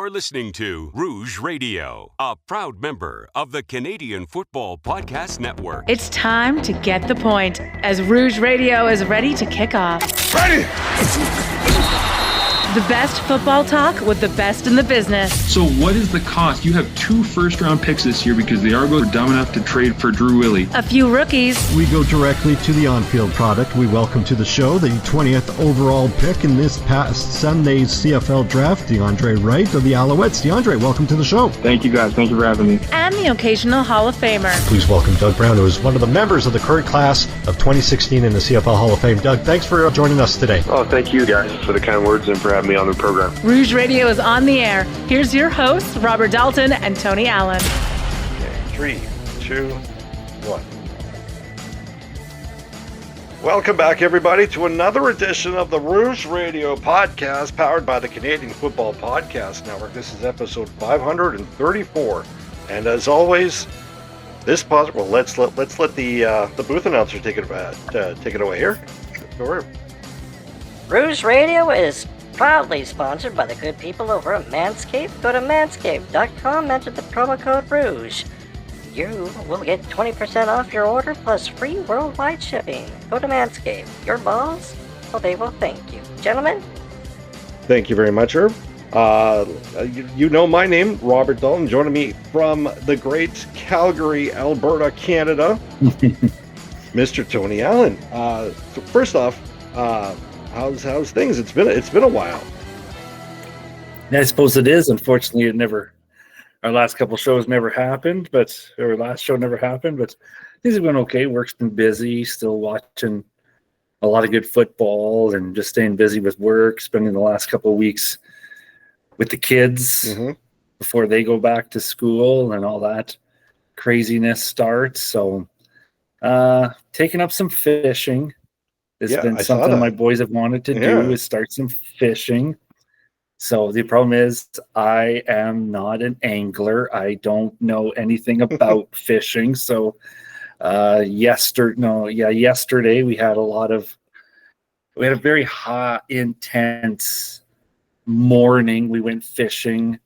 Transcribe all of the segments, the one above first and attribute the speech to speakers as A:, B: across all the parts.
A: are listening to Rouge Radio, a proud member of the Canadian Football Podcast Network.
B: It's time to get the point as Rouge Radio is ready to kick off.
C: Ready!
B: The best football talk with the best in the business.
D: So what is the cost? You have 2 first-round picks this year because the Argos are dumb enough to trade for Drew Willie.
B: A few rookies.
E: We go directly to the on-field product. We welcome to the show the 20th overall pick in this past Sunday's CFL draft, DeAndre Wright of the Alouettes. DeAndre, welcome to the show.
D: Thank you, guys. Thank you for having me.
B: And the occasional Hall of Famer.
E: Please welcome Doug Brown, who is one of the members of the current class of 2016 in the CFL Hall of Fame. Doug, thanks for joining us today.
F: Oh, thank you guys for the kind words and for having me on the program.
B: Rouge Radio is on the air. Here's your hosts, Robert Dalton and Tony Allen.
C: Okay, 3, 2, 1. Welcome back, everybody, to another edition of the Rouge Radio podcast, powered by the Canadian Football Podcast Network. This is episode 534, and as always, this podcast. Well, let's let the booth announcer take it away here. Go ahead.
G: Rouge Radio is proudly sponsored by the good people over at Manscaped. Go to manscaped.com, enter the promo code Rouge. You will get 20% off your order plus free worldwide shipping. Go to Manscaped. Your balls, well, they will thank you. Gentlemen?
C: Thank you very much, Herb. You know my name, Robert Dalton. Joining me from the great Calgary, Alberta, Canada, Mr. Tony Allen. First off, how's things? It's been a while.
H: Yeah, I suppose it is. Unfortunately, our last couple shows never happened, our last show never happened, but things have been okay. Work's been busy, still watching a lot of good football and just staying busy with work, spending the last couple of weeks with the kids before they go back to school and all that craziness starts. So taking up some fishing. It's been something my boys have wanted to do, is start some fishing. So the problem is I am not an angler. I don't know anything about fishing. So yesterday we had a very hot, intense morning. We went fishing.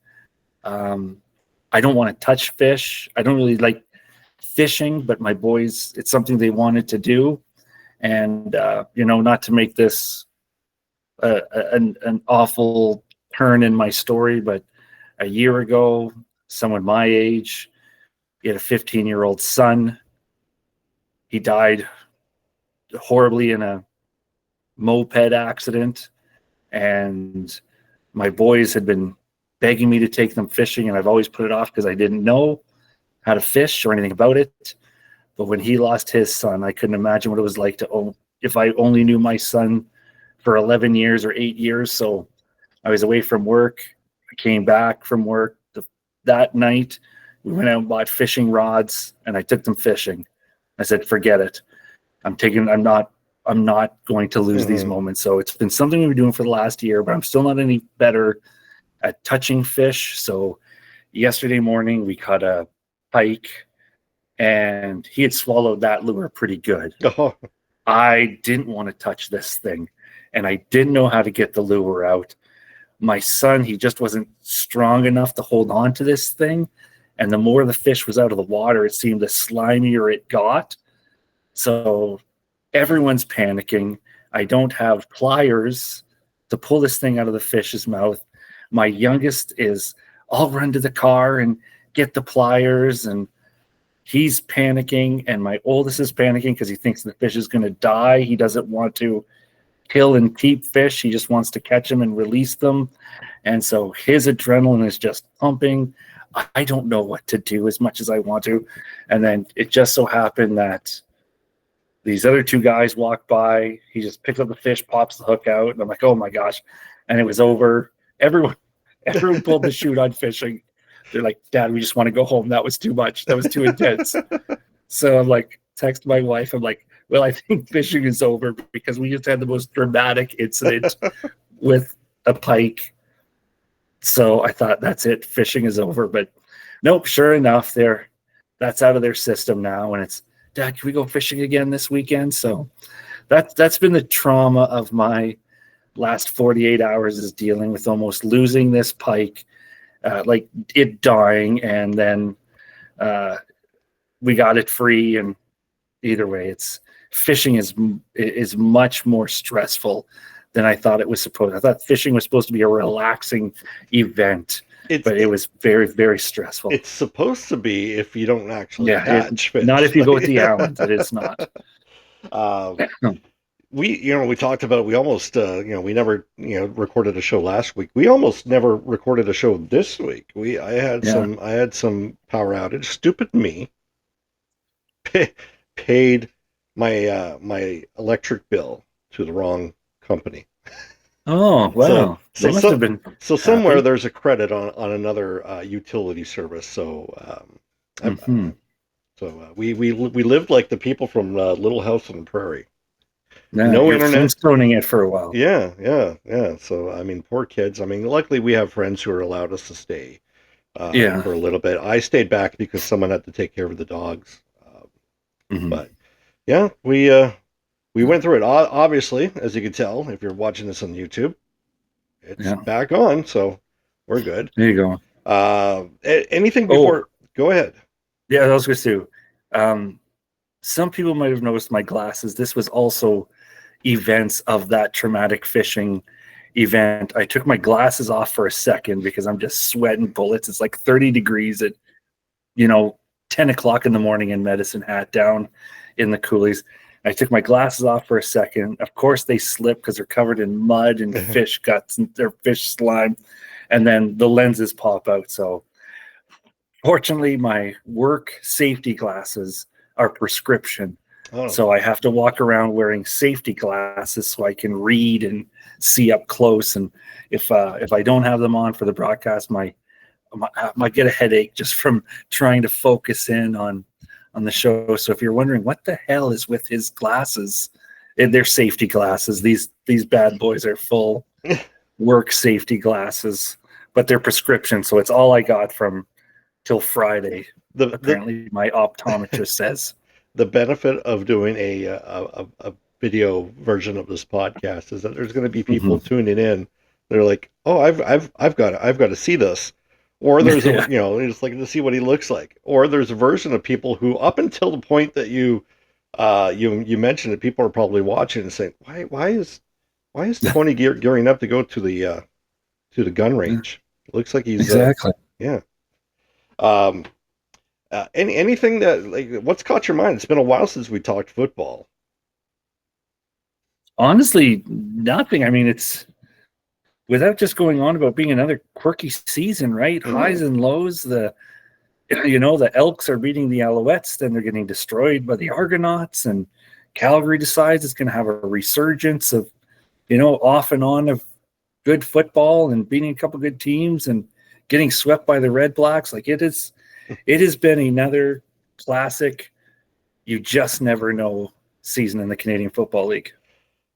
H: I don't want to touch fish. I don't really like fishing, but my boys, it's something they wanted to do. And, not to make this an awful turn in my story, but a year ago, someone my age, he had a 15-year-old son. He died horribly in a moped accident. And my boys had been begging me to take them fishing, and I've always put it off because I didn't know how to fish or anything about it. But when he lost his son, I couldn't imagine what it was like if I only knew my son for 11 years or 8 years. So I was away from work. I came back from work that night. We went out and bought fishing rods, and I took them fishing. I said, forget it. I'm not going to lose these moments. So it's been something we've been doing for the last year, but I'm still not any better at touching fish. So yesterday morning we caught a pike, and he had swallowed that lure pretty good. I didn't want to touch this thing, and I didn't know how to get the lure out. My son, he just wasn't strong enough to hold on to this thing, and the more the fish was out of the water, it seemed the slimier it got. So everyone's panicking. I don't have pliers to pull this thing out of the fish's mouth. My youngest is, I'll run to the car and get the pliers, and he's panicking, and my oldest is panicking because he thinks the fish is going to die. He doesn't want to kill and keep fish. He just wants to catch them and release them. And so his adrenaline is just pumping. I don't know what to do as much as I want to. And then it just so happened that these other 2 guys walked by. He just picks up the fish, pops the hook out, and I'm like, oh my gosh. And it was over. Everyone pulled the chute on fishing. They're like, Dad, we just want to go home. That was too much. That was too intense. So I'm like, text my wife. I'm like, well, I think fishing is over because we just had the most dramatic incident with a pike. So I thought, that's it. Fishing is over. But nope, sure enough, that's out of their system now. And it's, Dad, can we go fishing again this weekend? So that's been the trauma of my last 48 hours, is dealing with almost losing this pike like it dying, and then we got it free. And either way, fishing is much more stressful than I thought it was supposed. I thought fishing was supposed to be a relaxing event, but it was very, very stressful.
C: It's supposed to be if you don't actually catch fish.
H: Not if you go with the Allens. It is not.
C: We talked about we almost we never recorded a show last week. We almost never recorded a show this week. I had some power outage. Stupid me. Paid my electric bill to the wrong company.
H: Oh wow! They must have been
C: somewhere there's a credit on another utility service. So we lived like the people from Little House on the Prairie. No internet.
H: Flintstoning it for a while.
C: Yeah. So I mean, poor kids. I mean, luckily we have friends who are allowed us to stay for a little bit. I stayed back because someone had to take care of the dogs. But yeah, we went through it. Obviously, as you can tell, if you're watching this on YouTube, it's back on, so we're good.
H: There you
C: go. Anything before? Go ahead.
H: Yeah, I was going to say. Some people might have noticed my glasses. This was also events of that traumatic fishing event. I took my glasses off for a second because I'm just sweating bullets. It's like 30 degrees at 10 o'clock in the morning in Medicine Hat down in the coulees. I took my glasses off for a second. Of course, they slip because they're covered in mud and fish guts and their fish slime. And then the lenses pop out. So fortunately, my work safety glasses are prescription. So I have to walk around wearing safety glasses so I can read and see up close. And if I don't have them on for the broadcast, I might get a headache just from trying to focus in on the show. So if you're wondering what the hell is with his glasses, they're safety glasses. These bad boys are full work safety glasses, but they're prescription. So it's all I got from till Friday. Apparently my optometrist says.
C: The benefit of doing a video version of this podcast is that there's going to be people tuning in. They're like, "Oh, I've got to see this," or there's it's like to see what he looks like. Or there's a version of people who, up until the point that you mentioned it, people are probably watching and saying, "Why is Tony gearing up to go to the gun range? It looks like he's
H: exactly
C: anything that what's caught your mind? It's been a while since we talked football.
H: Honestly, nothing. I mean, it's without just going on about being another quirky season, right? Highs and lows. The Elks are beating the Alouettes, then they're getting destroyed by the Argonauts, and Calgary decides it's going to have a resurgence of, off and on of good football and beating a couple good teams and getting swept by the Red Blacks. Like it has been another classic, you just never know season in the Canadian Football League.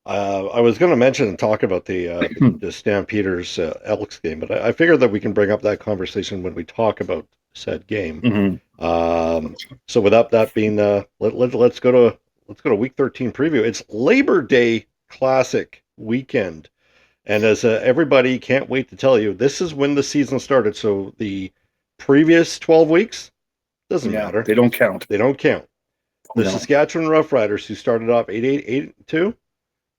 C: I was going to mention and talk about the Stampeders Elks game, but I figured that we can bring up that conversation when we talk about said game. So without that being, let's go to Week 13 preview. It's Labor Day Classic weekend, and as everybody can't wait to tell you, this is when the season started. So the previous 12 weeks doesn't matter.
H: They don't count.
C: The Saskatchewan Roughriders, who started off 8-8-2,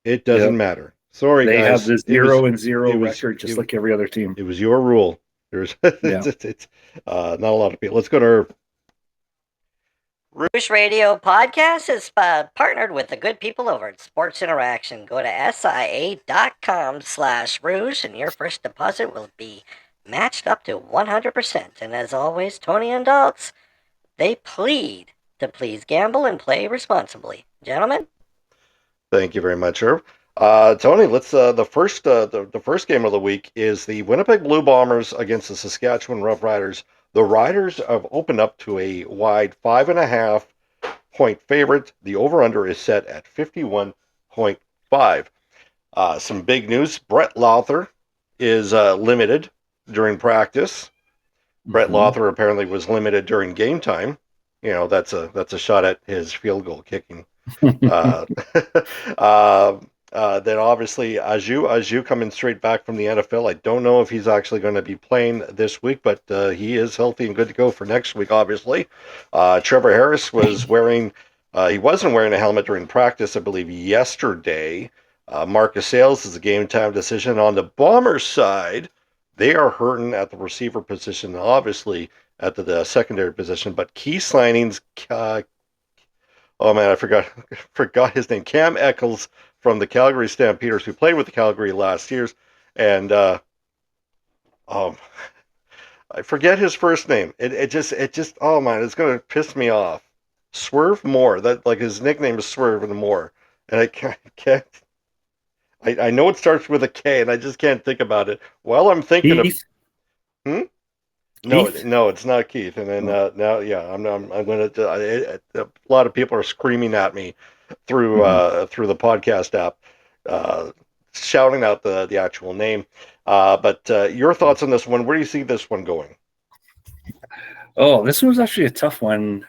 C: it doesn't matter. Sorry,
H: they
C: guys.
H: They have the 0-0 record, just like every other team.
C: It was your rule. There's it's not a lot of people. Let's go to our
G: Rouge Radio Podcast is partnered with the good people over at Sports Interaction. Go to SIA.com/Rouge and your first deposit will be matched up to 100%. And as always, Tony and Dalts, they plead to please gamble and play responsibly. Gentlemen?
C: Thank you very much, Herb. Tony, let's the first game of the week is the Winnipeg Blue Bombers against the Saskatchewan Roughriders. The Riders have opened up to a wide 5.5 point favorite. The over-under is set at 51.5. Some big news. Brett Lawther is limited during practice. Brett Lawther apparently was limited during game time. That's a shot at his field goal kicking. Then obviously Aju coming straight back from the NFL. I don't know if he's actually going to be playing this week, but he is healthy and good to go for next week. Obviously, Trevor Harris was wearing. He wasn't wearing a helmet during practice, I believe, yesterday. Marcus Sales is a game time decision on the Bombers side. They are hurting at the receiver position, obviously at the secondary position, but key signings. Oh man, I forgot his name. Cam Eccles from the Calgary Stampeders, who played with the Calgary last year's, and um, I forget his first name. It just oh man, it's gonna piss me off. Swerve Moore. That like his nickname is Swerve and Moore, and can't. I know it starts with a K, and I just can't think about it. While I'm thinking of,
H: Keith?
C: hmm?
H: Keith?
C: No, it's not Keith. And then now, yeah, I'm gonna. A lot of people are screaming at me through through the podcast app, uh, shouting out the actual name. But your thoughts on this one? Where do you see this one going?
H: Oh, this one was actually a tough one.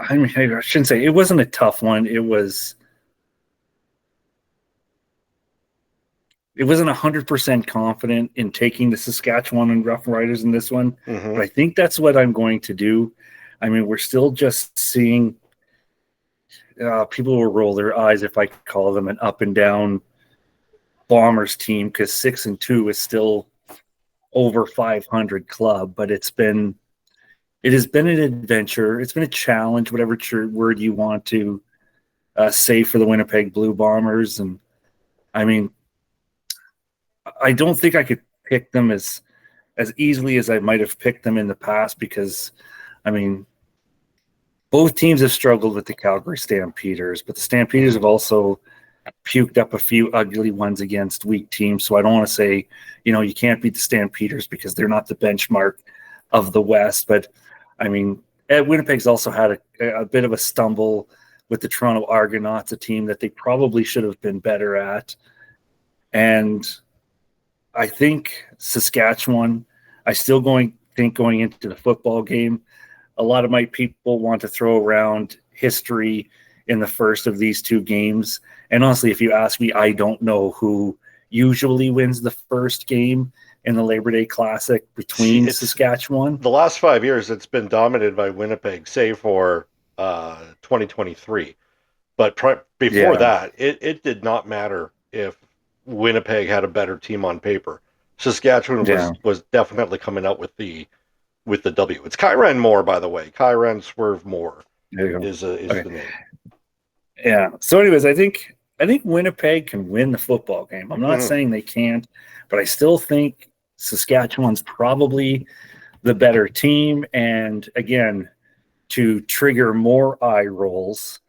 H: I mean, I shouldn't say it wasn't a tough one. It wasn't 100% confident in taking the Saskatchewan and Rough Riders in this one, but I think that's what I'm going to do. I mean, we're still just seeing people will roll their eyes if I call them an up and down Bombers team, because 6-2 is still over 500 club, but it has been an adventure. It's been a challenge, whatever word you want to say for the Winnipeg Blue Bombers. And I mean, I don't think I could pick them as easily as I might have picked them in the past, because I mean, both teams have struggled with the Calgary Stampeders, but the Stampeders have also puked up a few ugly ones against weak teams. So I don't want to say, you can't beat the Stampeders because they're not the benchmark of the West. But I mean, Winnipeg's also had a bit of a stumble with the Toronto Argonauts, a team that they probably should have been better at. And I think Saskatchewan, I still think going into the football game, a lot of my people want to throw around history in the first of these two games. And honestly, if you ask me, I don't know who usually wins the first game in the Labor Day Classic between Saskatchewan.
C: The last 5 years, it's been dominated by Winnipeg, save for 2023. But before that, it did not matter if Winnipeg had a better team on paper. Saskatchewan was definitely coming out with the W. It's Kyran Moore, by the way. Kyran Swerve Moore is the name.
H: Yeah. So, anyways, I think Winnipeg can win the football game. I'm not saying they can't, but I still think Saskatchewan's probably the better team. And again, to trigger more eye rolls,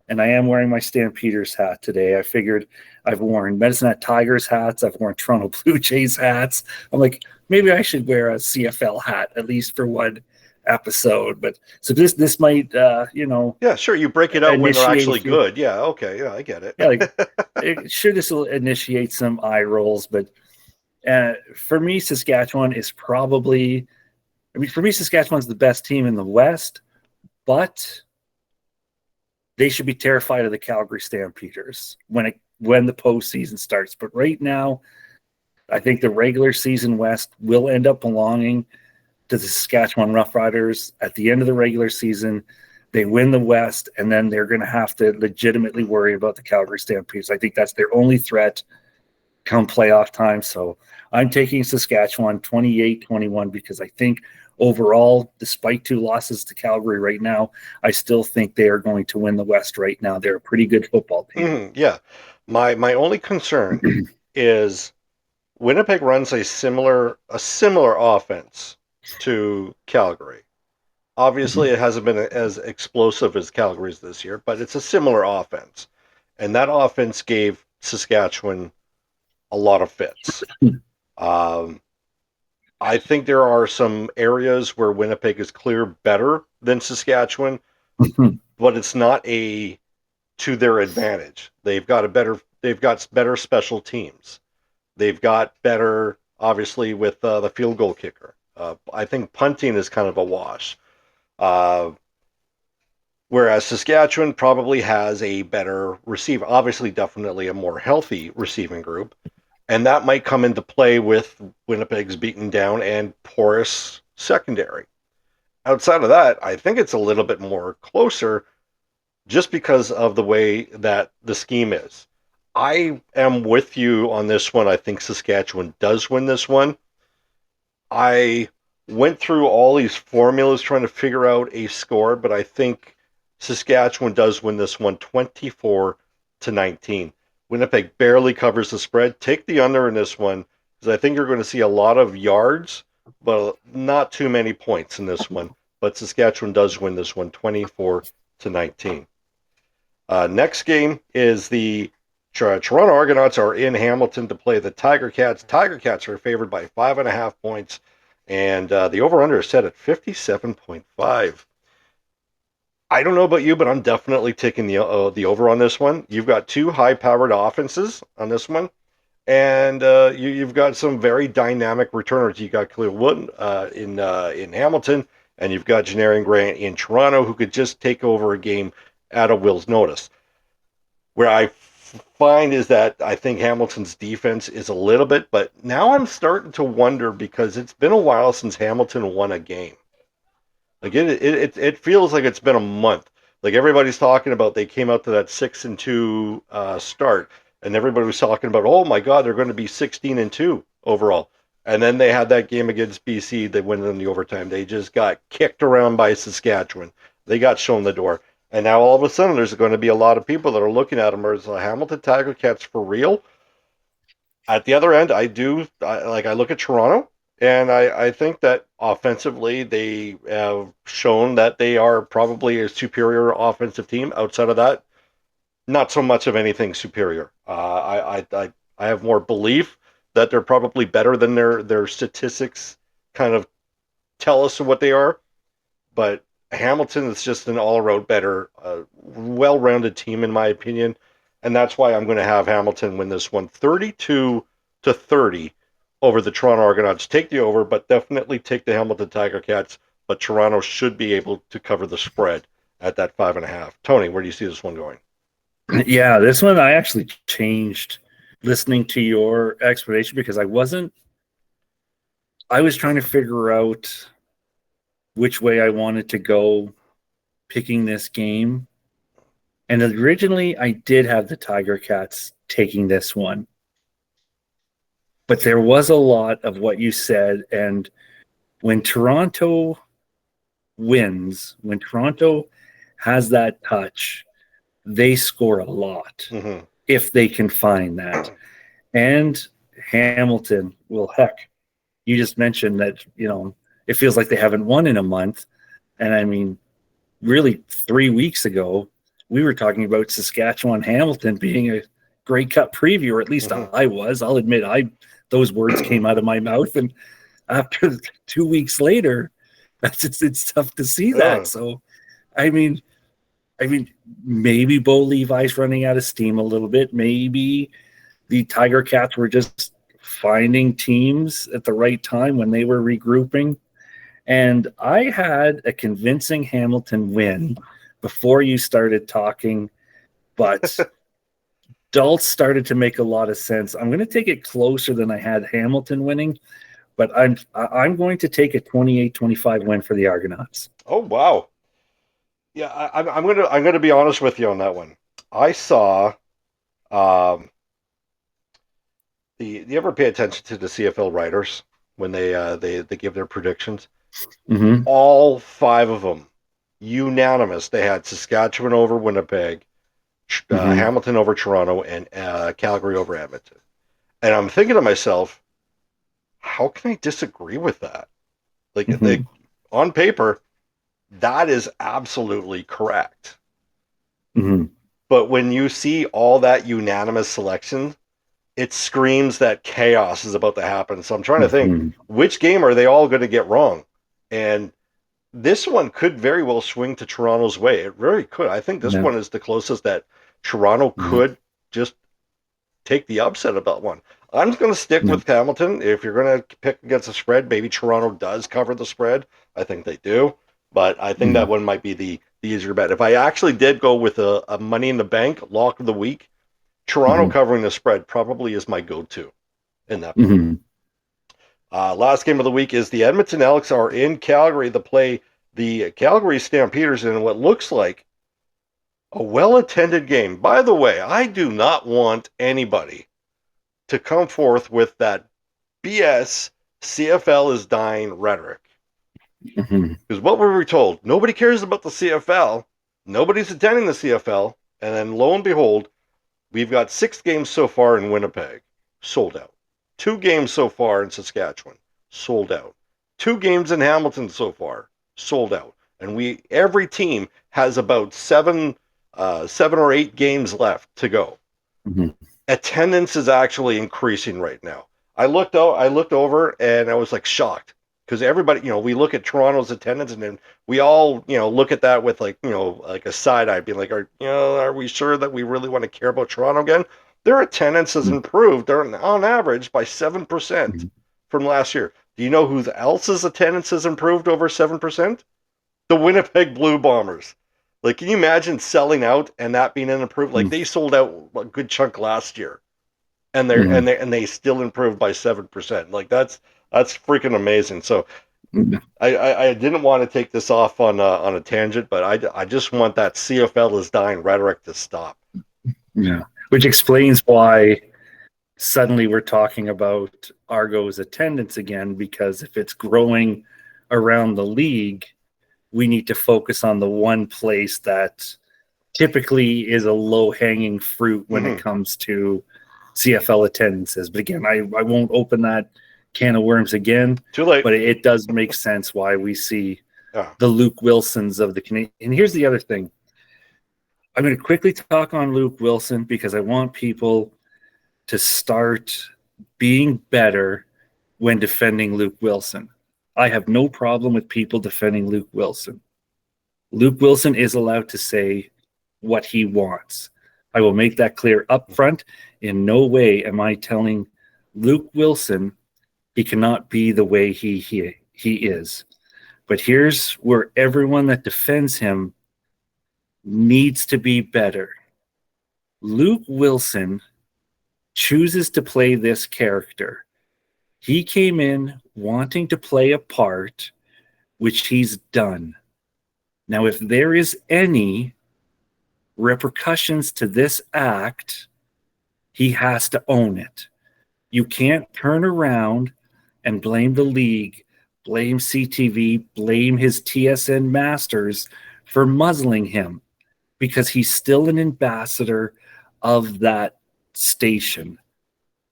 H: and I am wearing my Stampeders hat today. I figured I've worn Medicine Hat Tigers hats. I've worn Toronto Blue Jays hats. I'm like, maybe I should wear a CFL hat at least for one episode. But so this might
C: yeah, sure, you break it out when they're actually good. Yeah, okay, yeah, I get it.
H: This will initiate some eye rolls. But for me, Saskatchewan is probably, Saskatchewan's the best team in the West, but they should be terrified of the Calgary Stampeders when the postseason starts. But right now, I think the regular season West will end up belonging to the Saskatchewan Roughriders. At the end of the regular season, they win the West, and then they're going to have to legitimately worry about the Calgary Stampeders. I think that's their only threat come playoff time. So I'm taking Saskatchewan 28-21 because I think overall, despite 2 losses to Calgary right now, I still think they are going to win the West right now. They're a pretty good football team.
C: Yeah. My only concern is Winnipeg runs a similar offense to Calgary. Obviously, it hasn't been as explosive as Calgary's this year, but it's a similar offense. And that offense gave Saskatchewan a lot of fits. I think there are some areas where Winnipeg is clear better than Saskatchewan, but it's not to their advantage. They've got better special teams. They've got better, obviously, with the field goal kicker. I think punting is kind of a wash. Whereas Saskatchewan probably has a better receiver, obviously, definitely a more healthy receiving group. And that might come into play with Winnipeg's beaten down and porous secondary. Outside of that, I think it's a little bit more closer just because of the way that the scheme is. I am with you on this one. I think Saskatchewan does win this one. I went through all these formulas trying to figure out a score, but I think Saskatchewan does win this one 24-19. Winnipeg barely covers the spread. Take the under in this one because I think you're going to see a lot of yards, but not too many points in this one. But Saskatchewan does win this one 24-19. Next game is the Toronto Argonauts are in Hamilton to play the Tiger Cats. Tiger Cats are favored by 5.5 points, and the over-under is set at 57.5. I don't know about you, but I'm definitely taking the over on this one. You've got two high-powered offenses on this one, and you've got some very dynamic returners. You got Khalil Wood in Hamilton, and you've got Janarian Grant in Toronto, who could just take over a game at a will's notice. Where I find is that I think Hamilton's defense is a little bit, but now I'm starting to wonder because it's been a while since Hamilton won a game. Like it feels like it's been a month. Like everybody's talking about they came out to that 6-2 start, and everybody was talking about, oh my God, they're going to be 16-2 overall. And then they had that game against BC. They went in the overtime. They just got kicked around by Saskatchewan. They got shown the door. And now all of a sudden there's going to be a lot of people that are looking at them as a Hamilton Tiger Cats for real. At the other end, I look at Toronto, and I think that offensively they have shown that they are probably a superior offensive team. Outside of that, not so much of anything superior. I have more belief that they're probably better than their statistics kind of tell us what they are. But Hamilton is just an all-around better, well-rounded team, in my opinion. And that's why I'm going to have Hamilton win this one 32-30 over the Toronto Argonauts. Take the over, but definitely take the Hamilton Tiger Cats. But Toronto should be able to cover the spread at that 5.5. Tony, where do you see this one going?
H: Yeah, this one I actually changed listening to your explanation because I was trying to figure out which way I wanted to go picking this game. And originally I did have the Tiger Cats taking this one. But there was a lot of what you said. And when Toronto wins, when Toronto has that touch, they score a lot if they can find that. And Hamilton, well, heck, you just mentioned that, it feels like they haven't won in a month. And I mean, really 3 weeks ago, we were talking about Saskatchewan Hamilton being a Grey Cup preview, or at least I was. I'll admit those words came out of my mouth. And after 2 weeks later, it's tough to see that. So, I mean, maybe Bo Levi's running out of steam a little bit. Maybe the Tiger Cats were just finding teams at the right time when they were regrouping. And I had a convincing Hamilton win before you started talking, but Dalts started to make a lot of sense. I'm going to take it closer than I had Hamilton winning, but I'm going to take a 28-25 win for the Argonauts.
C: Oh wow! Yeah, I'm gonna be honest with you on that one. I saw. Do you ever pay attention to the CFL writers when they give their predictions?
H: Mm-hmm.
C: All 5 of them, unanimous. They had Saskatchewan over Winnipeg, Hamilton over Toronto, and Calgary over Edmonton. And I'm thinking to myself, how can I disagree with that? Like, on paper, that is absolutely correct. But when you see all that unanimous selection, it screams that chaos is about to happen. So I'm trying to think, which game are they all going to get wrong? And this one could very well swing to Toronto's way. It really could. I think this one is the closest that Toronto could just take the upset of that one. I'm going to stick with Hamilton. If you're going to pick against the spread, maybe Toronto does cover the spread. I think they do. But I think that one might be the the easier bet. If I actually did go with a Money in the Bank lock of the week, Toronto covering the spread probably is my go-to in that. Last game of the week is the Edmonton Elks are in Calgary to play the Calgary Stampeders in what looks like a well-attended game. By the way, I do not want anybody to come forth with that BS CFL is dying rhetoric. Because what were we told? Nobody cares about the CFL. Nobody's attending the CFL. And then lo and behold, we've got 6 games so far in Winnipeg, sold out. 2 games so far in Saskatchewan, sold out. 2 games in Hamilton so far, sold out. And every team has about 7 or 8 games left to go. Attendance is actually increasing right now. I looked over and I was like shocked because everybody, we look at Toronto's attendance and then we all, look at that with like a side eye, being like, are we sure that we really want to care about Toronto again? Their attendance has improved on average by 7% from last year. Do you know who else's attendance has improved over 7%? The Winnipeg Blue Bombers. Like, can you imagine selling out and that being an improvement? Like, they sold out a good chunk last year, and they still improved by 7%. Like, that's freaking amazing. So, I didn't want to take this off on a tangent, but I just want that CFL is dying rhetoric to stop.
H: Yeah, which explains why suddenly we're talking about Argo's attendance again, because if it's growing around the league, we need to focus on the one place that typically is a low-hanging fruit when it comes to CFL attendances. But again, I won't open that can of worms again.
C: Too late.
H: But it does make sense why we see the Luke Wilsons of the Canadian. And here's the other thing. I'm going to quickly talk on Luke Wilson because I want people to start being better when defending Luke Wilson. I have no problem with people defending Luke Wilson. Luke Wilson is allowed to say what he wants. I will make that clear up front. In no way am I telling Luke Wilson he cannot be the way he is. But here's where everyone that defends him needs to be better. Luke Wilson chooses to play this character. He came in wanting to play a part, which he's done. Now, if there is any repercussions to this act, he has to own it. You can't turn around and blame the league, blame CTV, blame his TSN masters for muzzling him, because he's still an ambassador of that station.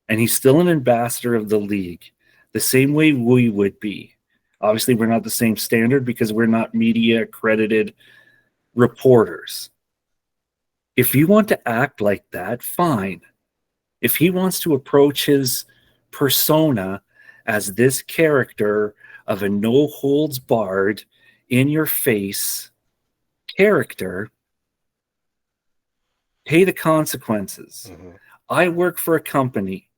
H: And he's still an ambassador of the league, the same way we would be. Obviously, we're not the same standard because we're not media accredited reporters. If you want to act like that, fine. If he wants to approach his persona as this character of a no-holds-barred, in-your-face character, pay the consequences. I work for a company.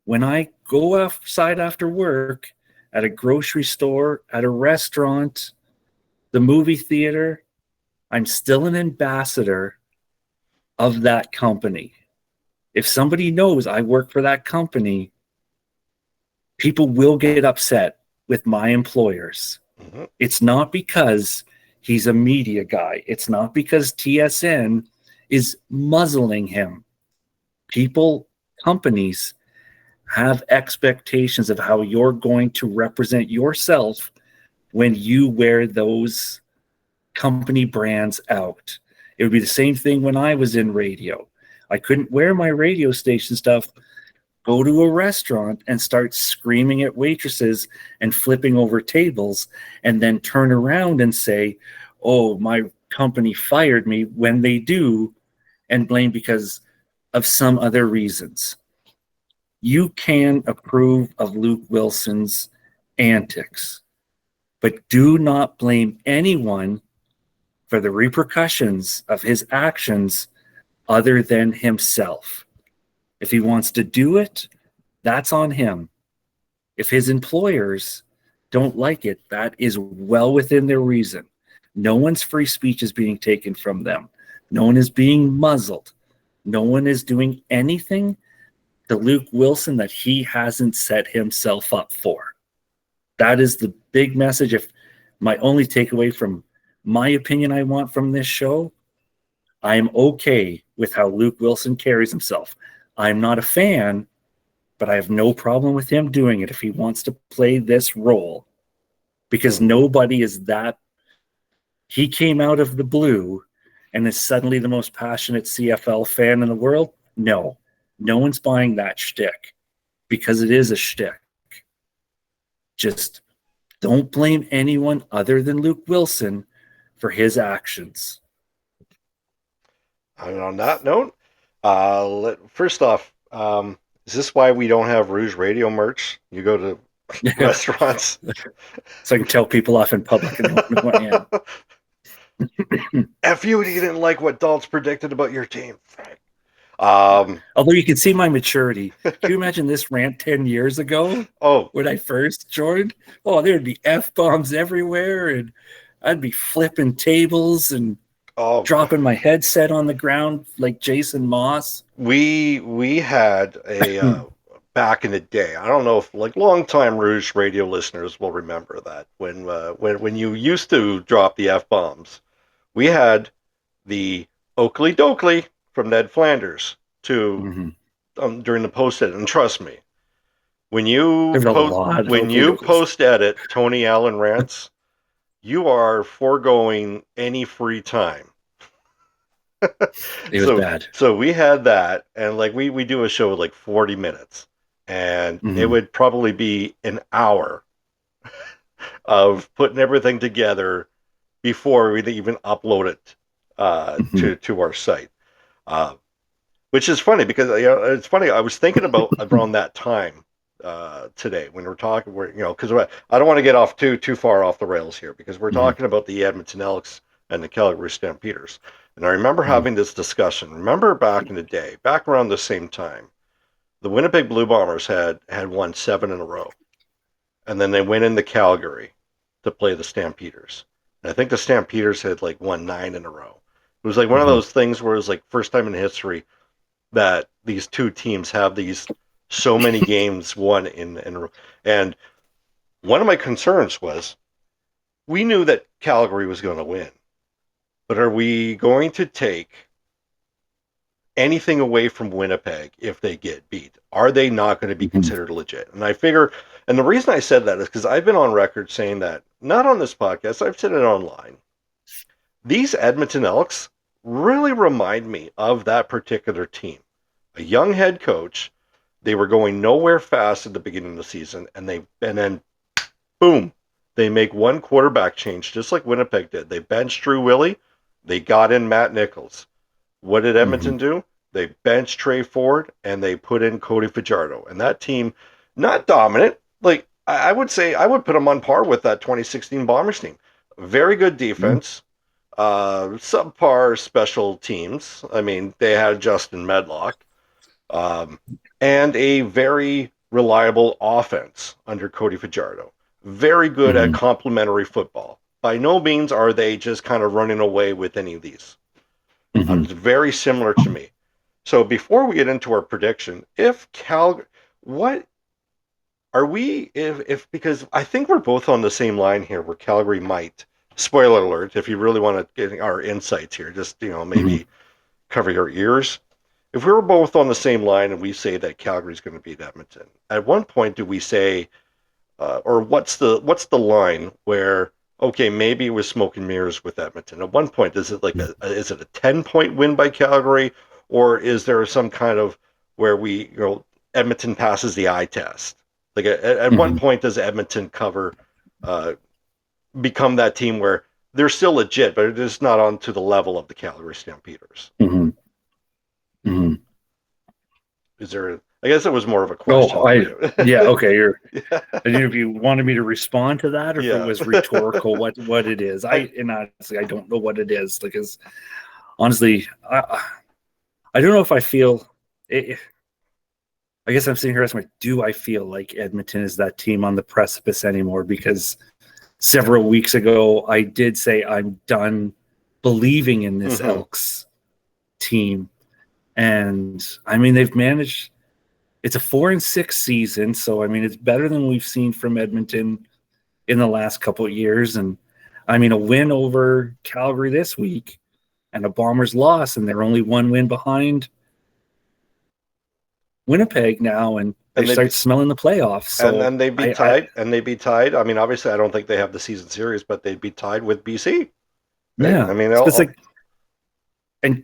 H: When I go outside after work, at a grocery store, at a restaurant, the movie theater, I'm still an ambassador of that company. If somebody knows I work for that company, people will get upset with my employers. It's not because he's a media guy. It's not because TSN is muzzling him. Companies have expectations of how you're going to represent yourself when you wear those company brands out. It would be the same thing when I was in radio. I couldn't wear my radio station stuff, go to a restaurant and start screaming at waitresses and flipping over tables, and then turn around and say, oh, my company fired me, when they do, and blame because of some other reasons. You can approve of Luke Wilson's antics, but do not blame anyone for the repercussions of his actions other than himself. If he wants to do it, that's on him. If his employers don't like it, that is well within their reason. No one's free speech is being taken from them. No one is being muzzled. No one is doing anything to Luke Wilson that he hasn't set himself up for. That is the big message. If my only takeaway from my opinion I want from this show, I am okay with how Luke Wilson carries himself. I'm not a fan, but I have no problem with him doing it if he wants to play this role, because nobody is that. He came out of the blue and is suddenly the most passionate CFL fan in the world. No one's buying that shtick, because it is a shtick. Just don't blame anyone other than Luke Wilson for his actions.
C: And on that note, first off, is this why we don't have Rouge Radio merch? You go to restaurants,
H: so I can tell people off in public and they won't know what I am.
C: F you didn't like what Dalts predicted about your team, Frank.
H: Although you can see my maturity. Can you imagine this rant 10 years ago?
C: Oh,
H: when I first joined? Oh, there'd be F-bombs everywhere, and I'd be flipping tables and dropping my headset on the ground like Jason Moss.
C: We had a back in the day. I don't know if long-time Rouge Radio listeners will remember that when you used to drop the F-bombs, we had the Oakley Dokley from Ned Flanders to during the post edit. And trust me, when you post edit Tony Allen rants, you are foregoing any free time.
H: It was bad.
C: So we had that, and we do a show with 40 minutes, and it would probably be an hour of putting everything together before we'd even upload it to our site. Which is funny because it's funny. I was thinking about around that time today when we're talking, because I don't want to get off too far off the rails here, because we're talking about the Edmonton Elks and the Calgary Stampeders. And I remember having this discussion. Remember back in the day, back around the same time, the Winnipeg Blue Bombers had won 7 in a row, and then they went into Calgary to play the Stampeders. And I think the Stampeders had won 9 in a row. It was one of those things where it was first time in history that these two teams have these so many games won in a row. And one of my concerns was, we knew that Calgary was going to win, but are we going to take anything away from Winnipeg if they get beat? Are they not going to be considered legit? And I figure, and the reason I said that is because I've been on record saying that, not on this podcast, I've said it online. These Edmonton Elks really remind me of that particular team. A young head coach, they were going nowhere fast at the beginning of the season, and then boom, they make one quarterback change, just like Winnipeg did. They benched Drew Willie, they got in Matt Nichols. What did Edmonton do? They benched Trey Ford, and they put in Cody Fajardo. And that team, not dominant, I would say, I would put them on par with that 2016 Bombers team. Very good defense. Subpar special teams. I mean, they had Justin Medlock, and a very reliable offense under Cody Fajardo. Very good at complementary football. By no means are they just kind of running away with any of these. It's very similar to me. So before we get into our prediction, what are we, if because I think we're both on the same line here, where Calgary might, spoiler alert, if you really want to get our insights here, just, maybe cover your ears. If we were both on the same line and we say that Calgary's going to beat Edmonton, at one point do we say, or what's the line where, okay, maybe it was smoke and mirrors with Edmonton? At one point, is it is it a 10-point win by Calgary, or is there some kind of where Edmonton passes the eye test? At one point, does Edmonton become that team where they're still legit, but it is not on to the level of the Calgary Stampeders? Is there? I guess it was more of a question.
H: Okay. I didn't know if you wanted me to respond to that, or if it was rhetorical. what it is? Honestly, I don't know what it is, because honestly, I don't know if I feel. I guess I'm sitting here asking, do I feel like Edmonton is that team on the precipice anymore? Because several weeks ago, I did say I'm done believing in this
C: Mm-hmm.
H: Elks team. And I mean, they've managed, it's a 4-6 season. So, I mean, it's better than we've seen from Edmonton in the last couple of years. And I mean, a win over Calgary this week and a Bombers loss, and they're only one win behind Winnipeg now, and they start smelling the playoffs. So
C: and then they'd be tied. I mean, obviously, I don't think they have the season series, but they'd be tied with BC. Right?
H: Yeah,
C: I mean,
H: it's like, and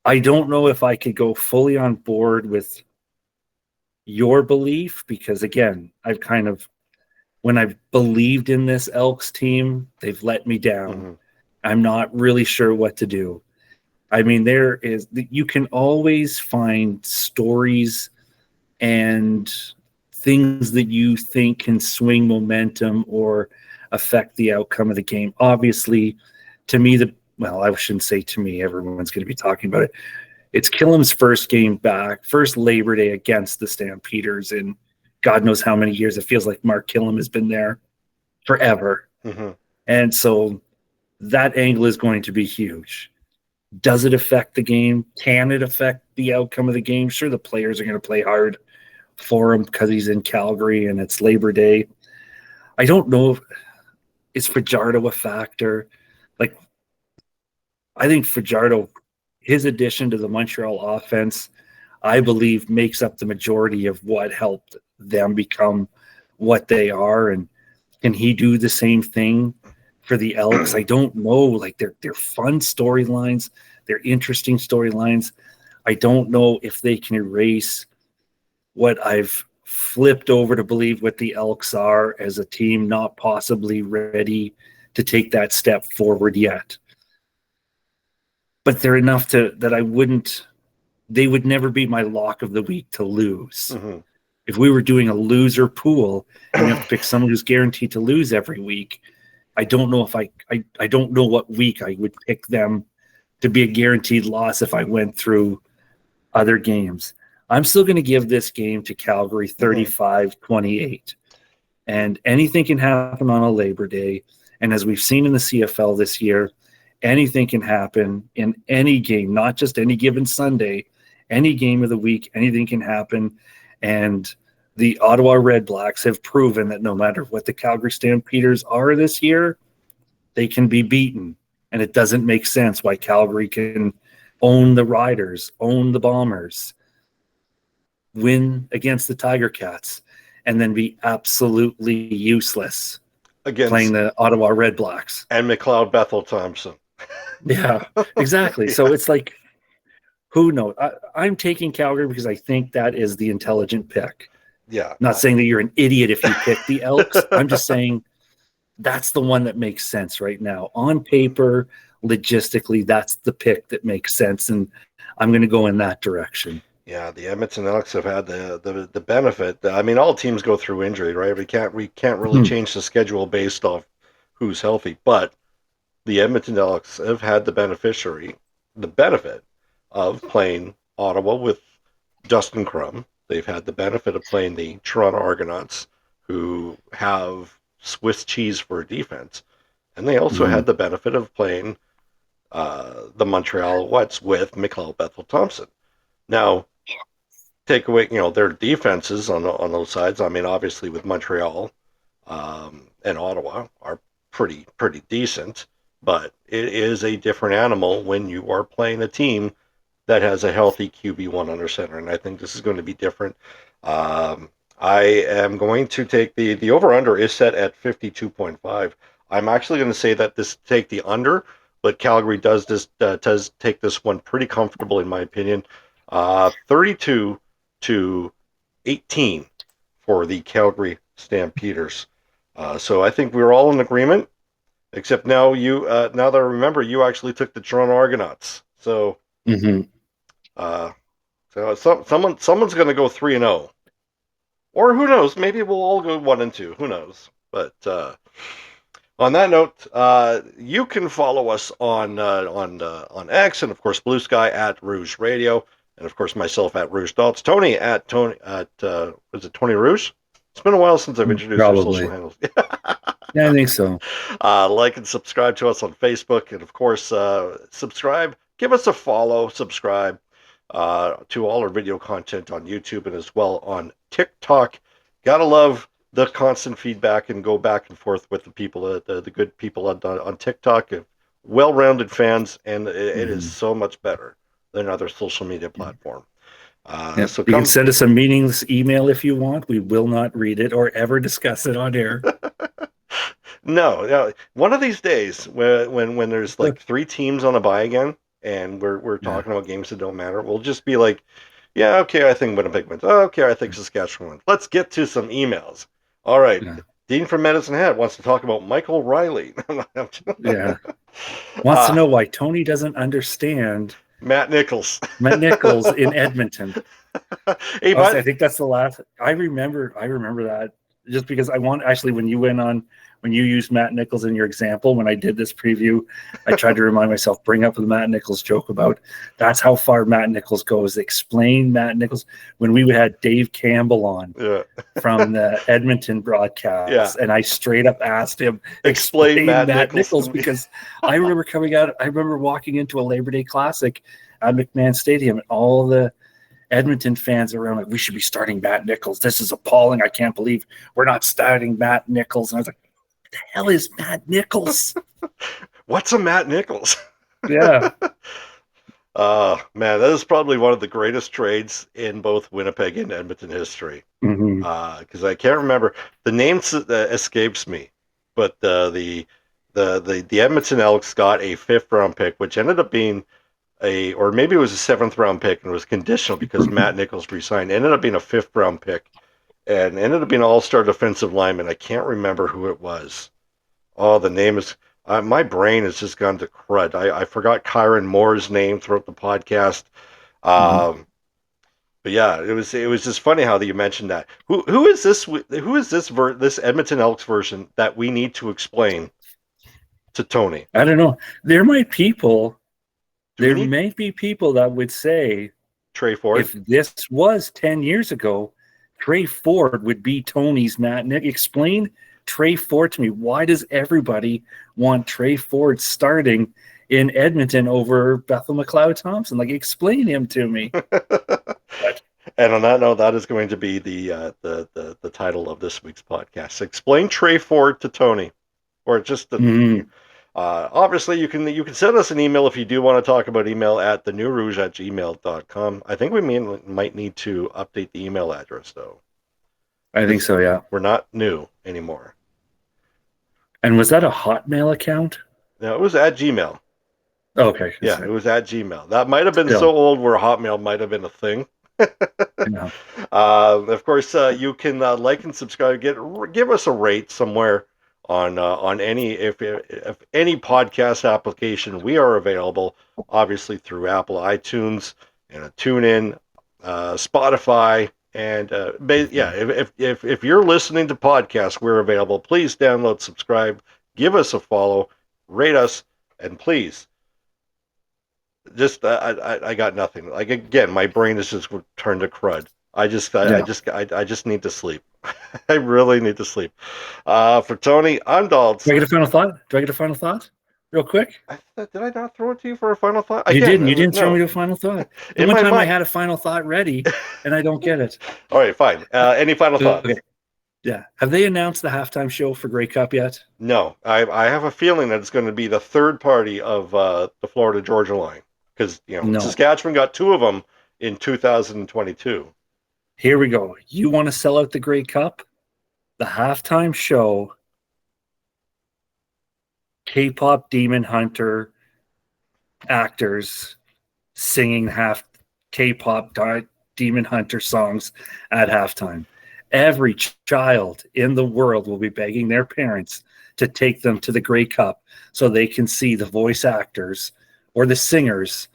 H: I don't know if I could go fully on board with your belief, because again, I've kind of, when I've believed in this Elks team, they've let me down.
C: Mm-hmm.
H: I'm not really sure what to do. I mean, you can always find stories and things that you think can swing momentum or affect the outcome of the game. Obviously, to me, I shouldn't say to me, everyone's going to be talking about it. It's Killam's first game back, first Labor Day against the Stampeders in God knows how many years. It feels like Mark Killam has been there forever.
C: Mm-hmm.
H: And so that angle is going to be huge. Does it affect the game? Can it affect the outcome of the game? Sure, the players are going to play hard for him because he's in Calgary and it's Labor Day. I don't know if is Fajardo a factor. Like, I think Fajardo, his addition to the Montreal offense, I believe makes up the majority of what helped them become what they are. And can he do the same thing for the Elks? I don't know. Like, they're fun storylines. They're interesting storylines. I don't know if they can erase what I've flipped over to believe what the Elks are as a team, not possibly ready to take that step forward yet. But they're enough that they would never be my lock of the week to lose.
C: Mm-hmm.
H: If we were doing a loser pool and you have to pick someone who's guaranteed to lose every week, I don't know if I don't know what week I would pick them to be a guaranteed loss if I went through other games. I'm still going to give this game to Calgary 35-28. And anything can happen on a Labor Day. And as we've seen in the CFL this year, anything can happen in any game, not just any given Sunday, any game of the week, anything can happen. And the Ottawa Red Blacks have proven that no matter what the Calgary Stampeders are this year, they can be beaten. And it doesn't make sense why Calgary can own the Riders, own the Bombers, win against the Tiger Cats, and then be absolutely useless against playing the Ottawa Red Blacks.
C: And McLeod Bethel Thompson.
H: Yeah, exactly. Yeah. So it's like, who knows? I'm taking Calgary because I think that is the intelligent pick.
C: Yeah.
H: Not saying that you're an idiot if you pick the Elks. I'm just saying that's the one that makes sense right now. On paper, logistically, that's the pick that makes sense, and I'm going to go in that direction.
C: Yeah, the Edmonton Elks have had the benefit. I mean, all teams go through injury, right? We can't really change the schedule based off who's healthy, but the Edmonton Elks have had the benefit of playing Ottawa with Dustin Crum. They've had the benefit of playing the Toronto Argonauts, who have Swiss cheese for a defense, and they also had the benefit of playing the Montreal Alouettes with McLeod Bethel Thompson. Now, take away, their defenses on those sides. I mean, obviously with Montreal and Ottawa are pretty decent, but it is a different animal when you are playing a team that has a healthy QB1 under center, and I think this is going to be different. I am going to take the over-under is set at 52.5. I'm actually going to say that take the under, but Calgary does take this one pretty comfortable in my opinion. 32-18 for the Calgary Stampeders. So I think we're all in agreement, except now now that I remember, you actually took the Toronto Argonauts. So, someone's going to go 3-0, or who knows? Maybe we'll all go 1-2. Who knows? But on that note, you can follow us on X and of course Blue Sky at Rouge Radio. And of course, myself at Rouge Dalts. Tony at was it Tony Rouge? It's been a while since I've introduced our social handles.
H: Yeah, I think so.
C: Like and subscribe to us on Facebook. And of course, subscribe. Give us a follow, subscribe to all our video content on YouTube and as well on TikTok. Gotta love the constant feedback and go back and forth with the people, the good people on TikTok. Well-rounded fans, and it is so much better than other social media platform. So
H: you can send us a meaningless email if you want. We will not read it or ever discuss it on air.
C: No. One of these days, when there's like 3 teams on a bye again, and we're talking about games that don't matter, we'll just be like, yeah, okay, I think Winnipeg wins. Oh, okay, I think Saskatchewan wins. Let's get to some emails. All right. Yeah. Dean from Medicine Hat wants to talk about Michael Riley.
H: Wants to know why Tony doesn't understand
C: Matt Nichols.
H: Matt Nichols in Edmonton.
C: Hey,
H: I think that's the last. I remember that just because when you used Matt Nichols in your example, when I did this preview, I tried to remind myself, bring up the Matt Nichols joke about that's how far Matt Nichols goes. Explain Matt Nichols when we had Dave Campbell on from the Edmonton broadcast. And I straight up asked him, explain Matt Nichols because I remember walking into a Labor Day Classic at McMahon Stadium and all the Edmonton fans around like, we should be starting Matt Nichols. This is appalling. I can't believe we're not starting Matt Nichols. And I was like, what the hell is Matt Nichols?
C: What's a Matt Nichols?
H: Yeah.
C: Man, that is probably one of the greatest trades in both Winnipeg and Edmonton history. Because I can't remember the name escapes me, but the Edmonton Elks got a 5th round pick, which ended up being or maybe it was a 7th round pick and it was conditional because Matt Nichols resigned. Ended up being a 5th round pick and ended up being an all-star defensive lineman. I can't remember who it was. Oh, the name is my brain has just gone to crud. I forgot Kyron Moore's name throughout the podcast. But yeah, it was just funny how you mentioned that. Who is this? Who is this Edmonton Elks version that we need to explain to Tony?
H: I don't know. There might be people that would say
C: Trey Ford.
H: If this was 10 years ago, Trey Ford would be Tony's Matt Nick. Explain Trey Ford to me. Why does everybody want Trey Ford starting in Edmonton over Bethel McLeod Thompson? Like, explain him to me.
C: And on that note, that is going to be the title of this week's podcast. Explain Trey Ford to Tony, or just obviously, you can send us an email if you do want to talk about email at thenewrouge@gmail.com. I think we might need to update the email address, though.
H: I think so, yeah.
C: We're not new anymore.
H: And was that a Hotmail account?
C: No, it was at Gmail.
H: Oh, okay.
C: Yeah, it was at Gmail. That might have been so old where Hotmail might have been a thing.
H: No.
C: Of course, you can like and subscribe. Give us a rate somewhere on any if any podcast application. We are available, obviously through Apple iTunes and TuneIn, Spotify, and if you're listening to podcasts, we're available. Please download, subscribe, give us a follow, rate us, and please. Just I got nothing. Like, again, my brain is just turned to crud. I just need to sleep. I really need to sleep. For Tony, I'm Dalts.
H: Do I get a final thought? Real quick.
C: Did I not throw it to you for a final thought?
H: You didn't throw me to a final thought. The one time I had a final thought ready, and I don't get it.
C: All right, fine. Any final thoughts?
H: Okay. Yeah. Have they announced the halftime show for Grey Cup yet?
C: No. I have a feeling that it's going to be the third party of the Florida-Georgia line. Because Saskatchewan got 2 of them in 2022.
H: Here we go. You want to sell out the Grey Cup? The halftime show, K-pop Demon Hunter actors singing K-pop Demon Hunter songs at halftime. Every child in the world will be begging their parents to take them to the Grey Cup so they can see the voice actors or the singers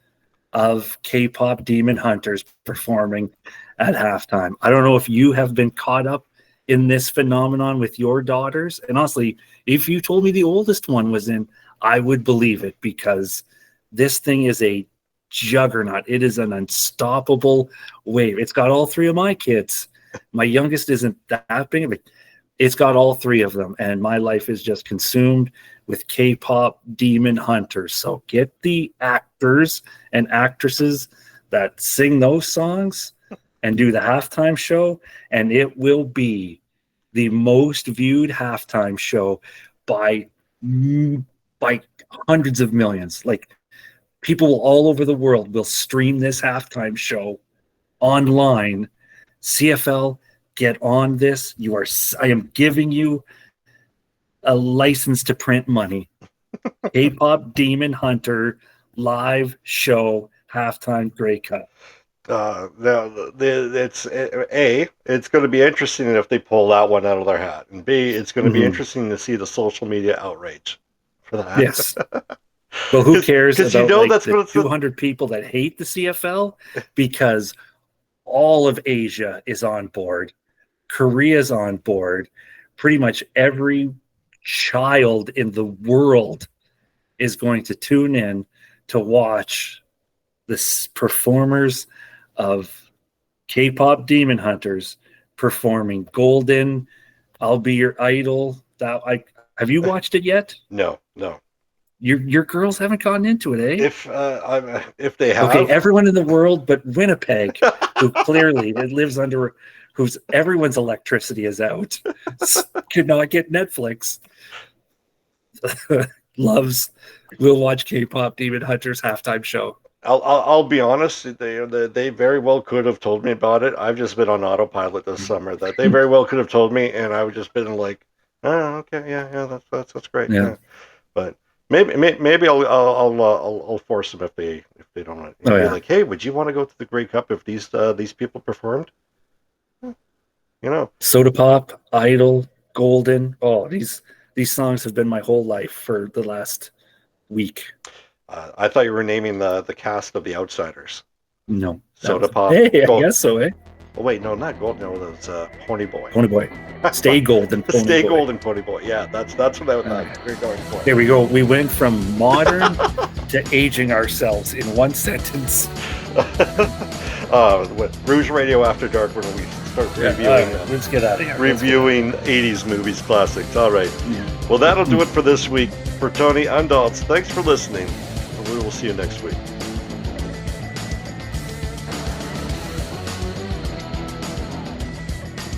H: of K-pop Demon Hunters performing at halftime. I don't know if you have been caught up in this phenomenon with your daughters. And honestly, if you told me the oldest one was in, I would believe it, because this thing is a juggernaut. It is an unstoppable wave. It's got all 3 of my kids. My youngest isn't that big, but It's got all three of them, and my life is just consumed with K-pop demon hunters. So get the actors and actresses that sing those songs and do the halftime show, and it will be the most viewed halftime show by hundreds of millions. Like, people all over the world will stream this halftime show online. CFL, get on this. I am giving you a license to print money. K-pop Demon Hunter live show halftime Grey Cup.
C: It's going to be interesting if they pull that one out of their hat, and B, it's going to be interesting to see the social media outrage for that.
H: Yes. Well, who cares about
C: that's
H: the 200 people that hate the CFL? Because all of Asia is on board. Korea's on board. Pretty much every child in the world is going to tune in to watch the performers of K-pop Demon Hunters performing Golden, I'll Be Your Idol. Have you watched it yet?
C: No.
H: Your girls haven't gotten into it, eh?
C: If they have.
H: Okay, everyone in the world but Winnipeg, who clearly lives under, everyone's electricity is out, could not get Netflix. We'll watch K-pop Demon Hunters halftime show.
C: I'll be honest. They very well could have told me about it. I've just been on autopilot this summer. That they very well could have told me, and I would just been like, oh, okay, yeah, that's great. Yeah. But maybe I'll force them if they don't. Be like, hey, would you want to go to the Grey Cup if these people performed?
H: Soda Pop, Idol, Golden. Oh, these songs have been my whole life for the last week.
C: I thought you were naming the cast of The Outsiders.
H: No.
C: Soda Pop.
H: Hey, I guess so, eh?
C: Oh, wait, no, not Gold. No, that's Ponyboy.
H: Ponyboy. Stay Golden Ponyboy.
C: Stay Golden Ponyboy. Yeah, that's what we're going for.
H: Here we go. We went from modern to aging ourselves in one sentence.
C: Rouge Radio After Dark, when we start reviewing.
H: Let's get out of here.
C: Reviewing 80s movies classics. All right. Yeah. Well, that'll do it for this week. For Tony and Dalts, thanks for listening. And we will see you next week.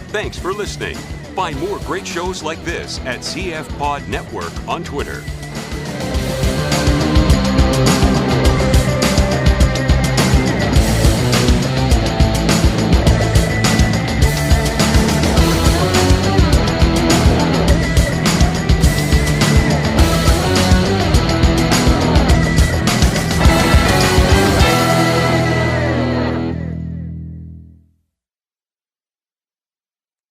A: Thanks for listening. Find more great shows like this at CF Pod Network on Twitter.